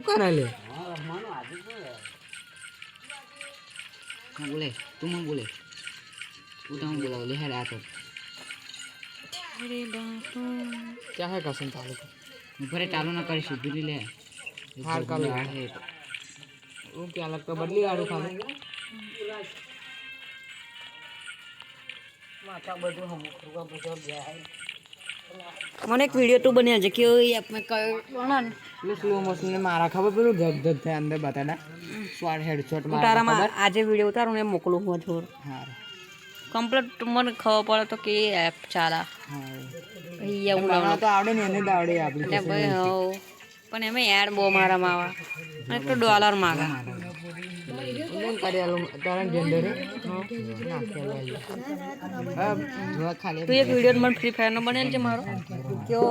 કરે લે हाँ बोले तुम हम बोले तू तो हम बोला बोले है रात को क्या है कसम चालू ऊपर चालू ना कर सीधी ले हार का लो है वो क्या लगता बदली गाड़ू खाली माथा બધું હમ કરવા બધો ગયા મને એક વિડિયો તું બન્યા છે કે આપણે કયો બના એટલે સ્લો મોશન ને મારા ખબર પેલું ધક ધક થાય અંદર બતાડા સ્વાડ હેડશોટ મારા તારામાં આજે વિડિયો ઉતારું ને મોકલું હું થોર હાર કમ્પ્લીટ મને ખબર પડે તો કે એપ ચાલા હા અહીંયા હું બનાવતા તો આવડે ને એને જ આવડે ને એપ્લિકેશન ભાઈ હો પણ એમાં એડ બહુ મારામાં આવે અને તો ડોલર માગા ઓનલાઈન કરી આલો તારા જેન્ડર ના ખેલવાઈ જો ખાલી તું એક વિડિયો મને ફ્રી ફાયર નો બનેલ છે મારો કયો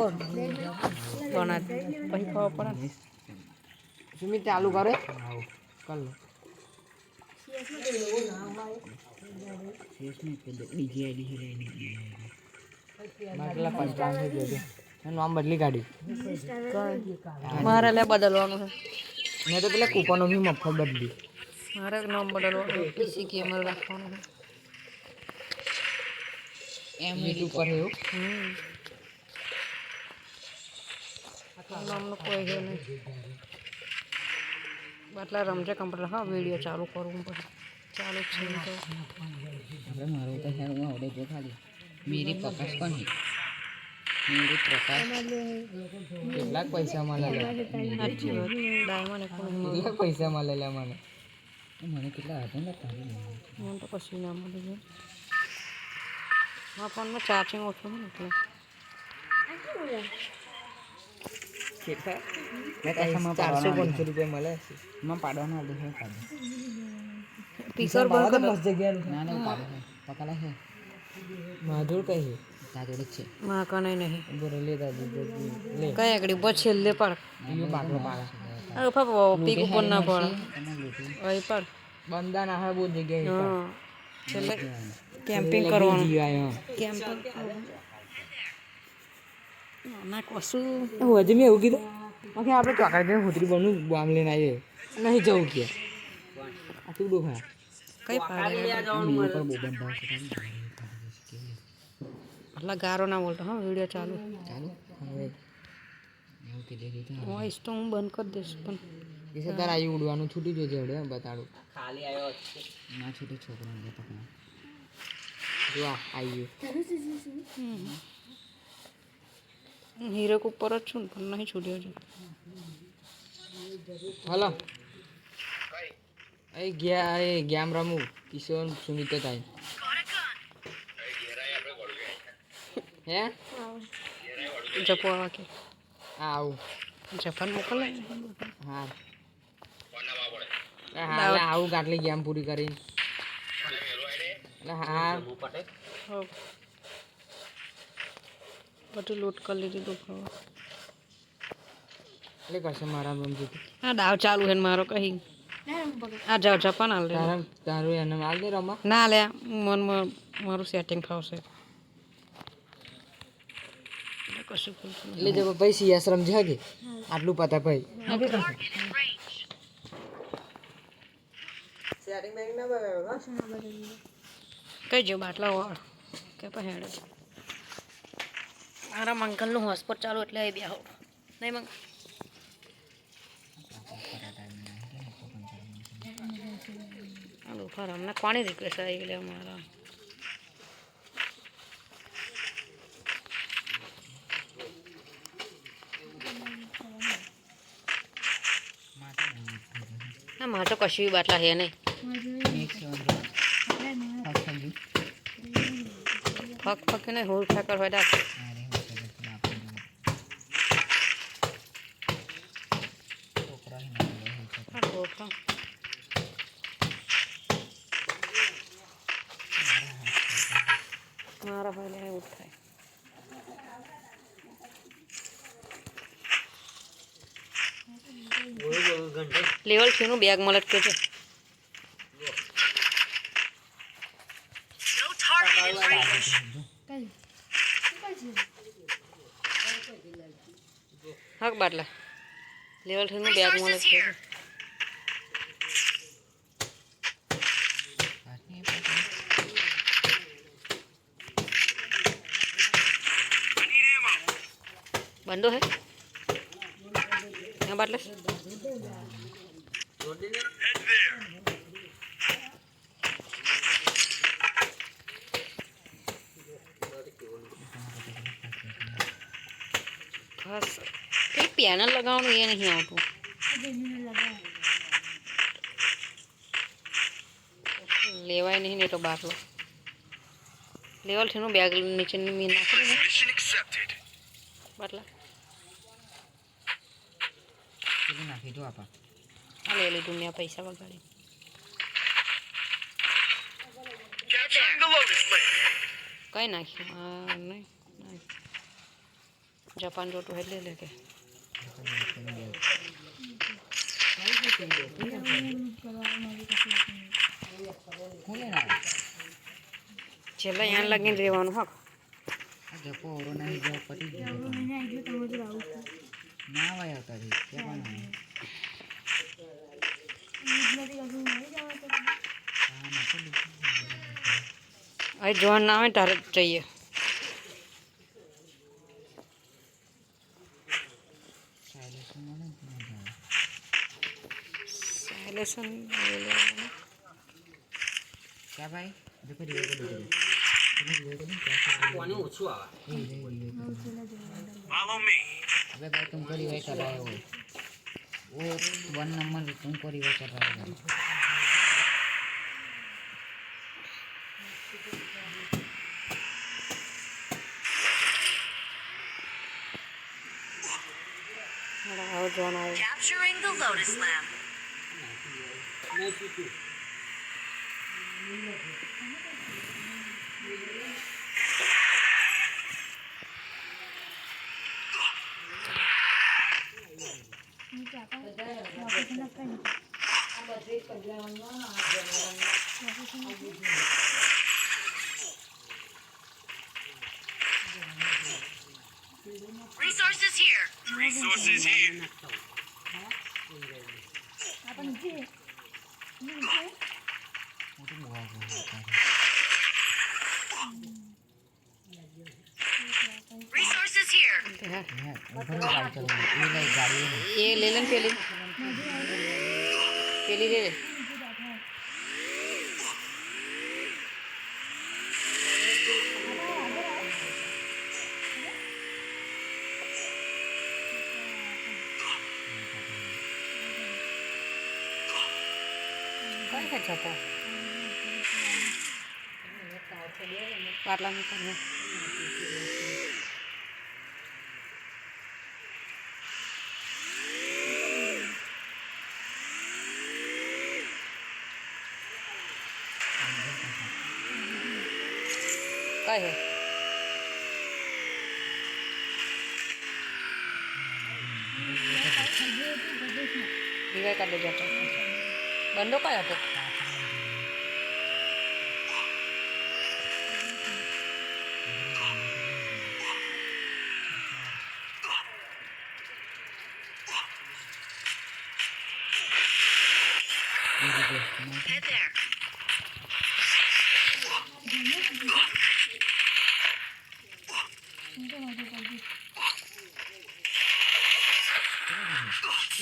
બના પછી ખબર પડે ને સુમિત ચાલુ કરે કર લો शेष में के डीजे आईडी है મારા 55 દે દે એનું નામ બદલી કાઢી મારે લે બદલવાનું છે મેં તો પેલા કૂપનો બી મફત બદલી મારે નામ બદલવાનું પીસી કેમર રાખવાનું છે એમ યુટ્યુબ પર એવું નામનું કોઈ છે નહીં બાટલા રમજે કમ્પ્યુટર હા વિડીયો ચાલુ કરવું પડે ચાલુ જ છે તો अबे मारो तो है वो आवड़े जो खाली मेरी प्रकाश कौन है मेरी प्रकाश કેટલાક પૈસા મળે લે સાચી વાત ડાયમંડ એકલું કેટલાક પૈસા મળે લે મને મને કેટલા હતા ને તારી મને તો કશું ના મળે છે હા ફોનમાં ચાર્જિંગ ઓછું છે ને એટલે કેટલા મેં કસામાં 400-500 રૂપિયા મળે માં પાડવાનો આલે છે પાડો પીસર બંધ કર મસ્ત જગ્યા ના ના પાડો છે પકડા છે માધુર કઈ તા જોડે છે માં કને નહીં બોરે લે દાદી લે કઈ આગળ બસ છેલ્લે પડ ઈયો બાટલો પાડા અરે પાપા પીક ઉપર ના પડે તમે લૂટી અહીં પડ બંદા ના હોય બહુ જગ્યાએ હા છેલ્લે કેમ્પિંગ કરવાનું જીવાય કેમ્પિંગ ના કશું હું હજી મેં એવું કીધું બાકી આપણે ચોકડી જઈને હોતરી બનવું બોમ્બ લઈને આવીએ નહીં જવું કે આ શું દુખા કઈ પાડે મેરે પર બહુ બંધા છે આટલા ગારો ના બોલતો હા વિડીયો ચાલુ ચાલો હવે એવું કીધે દીધા વોઇસ તો હું બંધ કરી દઈશ પણ એ તાર આવી ઉડવાનું છૂટી જશે હવે બતાડું ના છૂટે છોકરાને પકડા જો આ આવી હું હીરક ઉપર જ છું ને પણ નહીં છૂટ્યો છું હલો એ ગયા એ ગેમ રમું કિશોર સુમિત થાય હે જપો આવા કે હા આવું જપાન મોકલે હા હા આવું આટલી ગેમ પૂરી કરીને હા બધું લૂટ કરી લીધું તું એટલે કરશે મારા રમજી હા દાવ ચાલુ છે ને મારો કહી આ જાઓ જપાન હાલ રે તારું એને માલ દે રમા ના લે મન મારું સેટિંગ ફાવશે કશું ખોલતું એટલે જો ભાઈ સિયાસ રમજે હગે આટલું પતા ભાઈ કઈ જો બાટલા વાળ કે પણ હેડે મારા મંગલનું હોસ્પિટલ ચાલુ એટલે અહીં બેહો નહીં મંગ હાલો ફર અમને કોની રિક્વેસ્ટ આવી ગઈ મારા ના મારે તો કશું બાટલા છે નહીં ફક ફક નહીં હોલ ફેકર હોય ડાક મારા હોય ને એવું થાય લેવલ 3 નું બેગ મળે કે છે હક બાટલા લેવલ 3 નું બેગ મળે છે બંધો હે यहाँ बाटले बस एक पैनल लगाऊं ये नहीं आउट लेवाय नहीं नहीं तो बाटलो लेवल 3 નું બેગ નીચે ની નાખી બાટલા નાખી દો આપા આ લઈ લીધું મેં પૈસા વગાડી કઈ નાખ્યું નહીં જાપાન જોતું એટલે લે કે છેલ્લા યાન લાગીને રહેવાનું હક જપો ઓરો નહીં જો પટી ગયો ના વાય આવતા રે કેવા ના અરે જોન ના આવે તારે જઈએ સાયલેશન क्या भाई देखो रिवे को दे पानी ओछो आवे फॉलो मी अबे भाई तुमको रिवे कर रहे हो वो 1 नंबर तुमको रिवे कर रहा है आओ जोन आओ Capturing the Lotus Lamp. Resources here. Resources here. Resources here. ऊपर गाड़ी चल ये ले गाड़ी ये ले लें पेली पेली ले ले काय छापा पाटला में करना काय है दिवाय काढले जातो बंदो काय होतो Head there.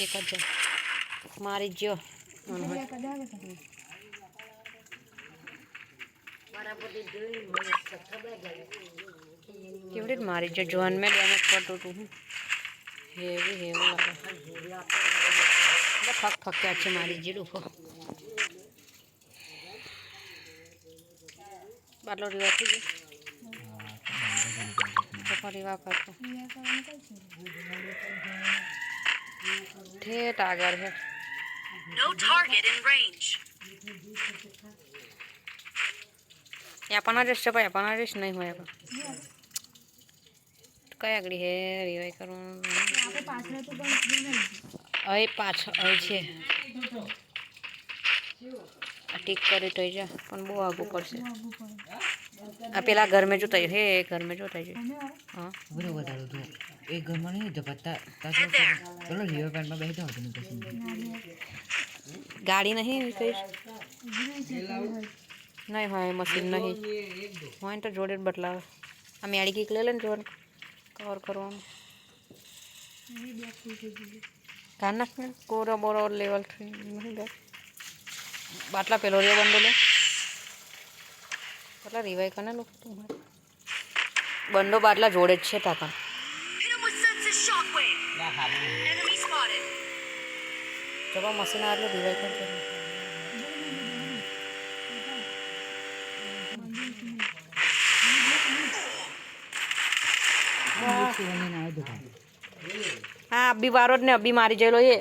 एक જ મારી જો કેવડી મારી જો જોન મેં ડેમેજ કરતો તું હેવી હેવી લાગે ફક ફક્યા છે મારી જીડું બાટલો રીવા થઈ ગયો રીવા કરતો ठेठ आगर है No target in range. ये अपना रेस्ट है अपना रेस्ट नहीं होएगा तो क्या अगली है रिवाई करो अरे पाँच छे टीक करे तो जा पण बो आगू पड़से आ पेला घर में जो तय है घर में जो तय है हां बरोबर दारू એ ઘરમાં નહીં જપતા Head there. ચલો રિવર પેન્ટમાં બેસી જાઓ તમે પછી ગાડી નહીં કઈ નહીં હોય મશીન નહીં હોય તો જોડે જ બદલાવે આ મેળી કીક લઈ લે ને જોવાનું કવર કરવાનું કાન નાખ ને કોરો બોરો લેવલ નહીં લે બાટલા પેલો રે બંધો લે બાટલા રિવાઈ કને લોકો બંધો બાટલા જોડે જ છે તાકા Hit him with senses shockwave. Enemy spotted. ચલો મશીન આવે એટલે રિવાઈ કરજો હા અબ્બી વારો જ ને અબ્બી મારી ગયેલો એ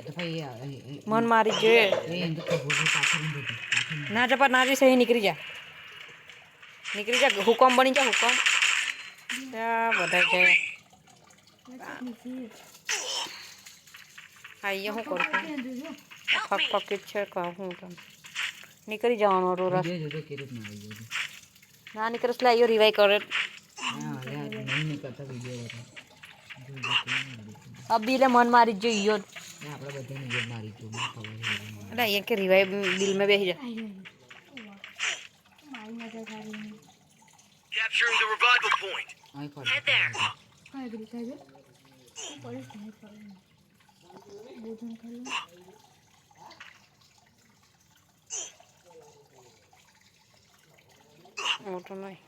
મન મારી જોઈએ ના જપા ના જઈ સહી નીકળી જા હુકમ બની જા હુકમ ત્યાં બધા જાય અહીંયા શું કરું ફક ફક છે કહું હું તમે નીકળી જવાનો રસ ના નીકળે એટલે આવ્યો રિવાઈ કરે અબ્બી એટલે મન મારી જ જોઈએ એટલે અહીંયા કે રિવાઈ બિલ में બેસી જા Capturing the revival point. Head there. મોટો નહીં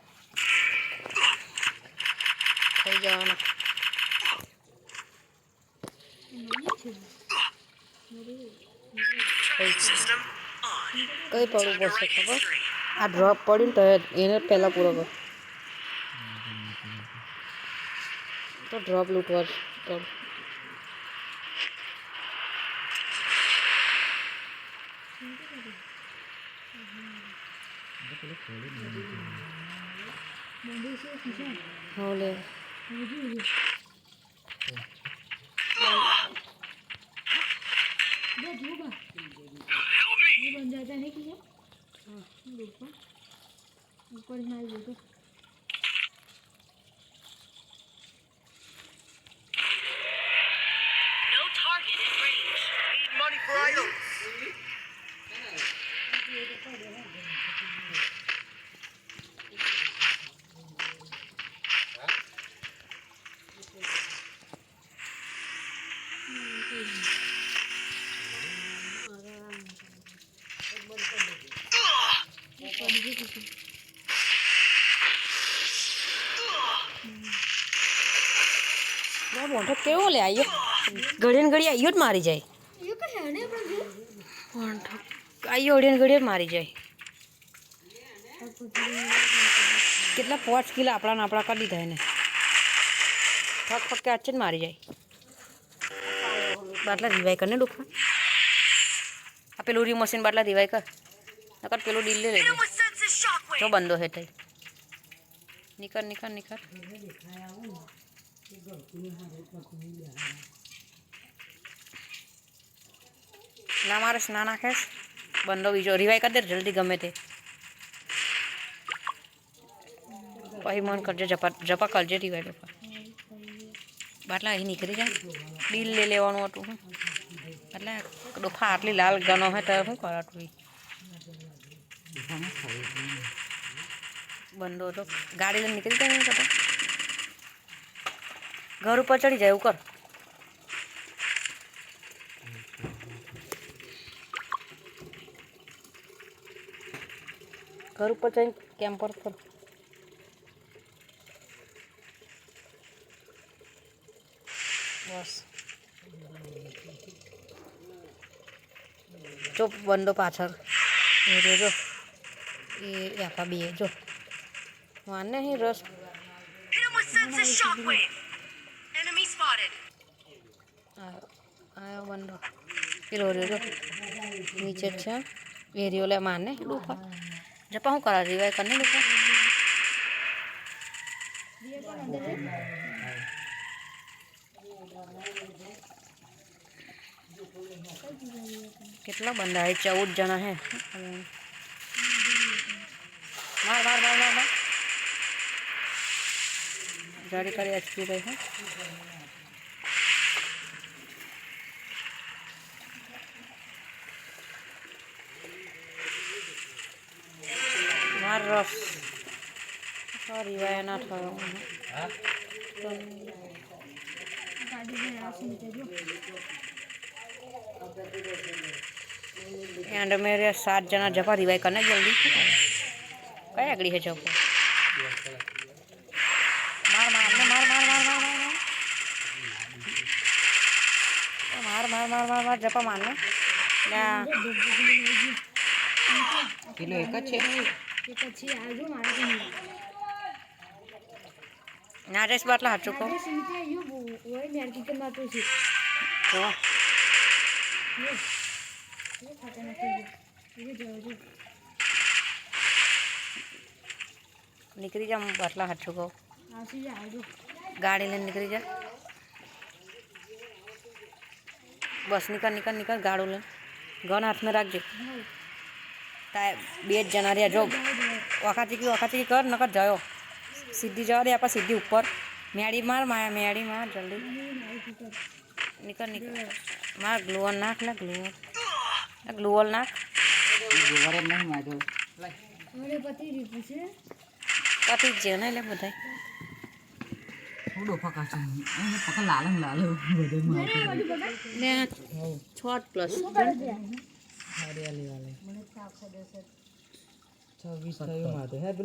થઈ જવાનું System on. કઈ પડવું પડશે ખબર આ ડ્રોપ પડ્યું ને તો એને પહેલાં પૂરો કર તો ડ્રોપ લૂંટવા કર હોલે No target in range. Need money for items. મોટો કેવો લે આવ્યો ઘડીએ ને ઘડી આવ્યો જ મારી જાય આવ્યો ઘડીએ ને ઘડીએ જ મારી જાય કેટલા 5 કિલો આપણા કરી દીધા એને ફક ફક આજ જ મારી જાય બાટલા રિવાઈ કરીને ડુખા આ પેલું રી મશીન બાટલા રિવાઈ કર નકર પેલું ડીલ લે Hit him with senses shockwave. જો બંધો હે તઈ નીકળ ના મારેશ ના નાખેશ બંધો બીજો રિવાઈ કરી દે જલ્દી ગમે તે પછી મન કરજે જપા કરજે રિવાઈ બાપા બાટલા અહીં નીકળી જાય ડીલ લઈ લેવાનું હતું એટલે ડોફા આટલી લાલ ગનો હે તો શું કરાતું બંધો તો ગાડી લઈને નીકળી જાય ને કતો ઘર ઉપર ચડી જાય એવું કર ઘર ઉપર ચડીને કેમ્પર કર બસ જો બંધો પાછળ એ જો એ આપા બે જો માને અહીં રસ Hit him with senses shockwave. Enemy spotted. આયો બંધો પેલો રહ્યો જો નીચે જ છે વેરીઓ લે મારને ડૂફા જપા શું કરા રિવાઈ કરીને ડૂફા કેટલા બંધા હે 14 જણા હે માર ગાડી કરી એચપી રહી હે રસ રિવાય ના થયો एंड मेरे 7 जना जपा रिवाइव करना जल्दी कई अगड़ी है जपो मार मार मार मार मार मार मार मार मार मार मार जपा मारने કિલો એક જ છે नारेश बाटला हाथ चुको तो निकली जा बाटला हाथ चुको गाड़ी लेने निकली जा बस निकल निकल निकल गाड़ू ले गन हाथ में रख जे बेज जना रे जो वखाची की कर नकर जाओ सीधी जाओ दे आप सीधी ऊपर मेड़ी मार माया मेड़ी मार जल्दी निकल निकल मार ग्लूअल नाख ना ग्लूअल नाख ગોવરે નહીં માર્યો पति जे ने ले बधाई થોડો પકાશે એને પકા લાલ બધે માર્યો ने 6 प्लस हरियाली वाले 26 થયું માથે હે પેલું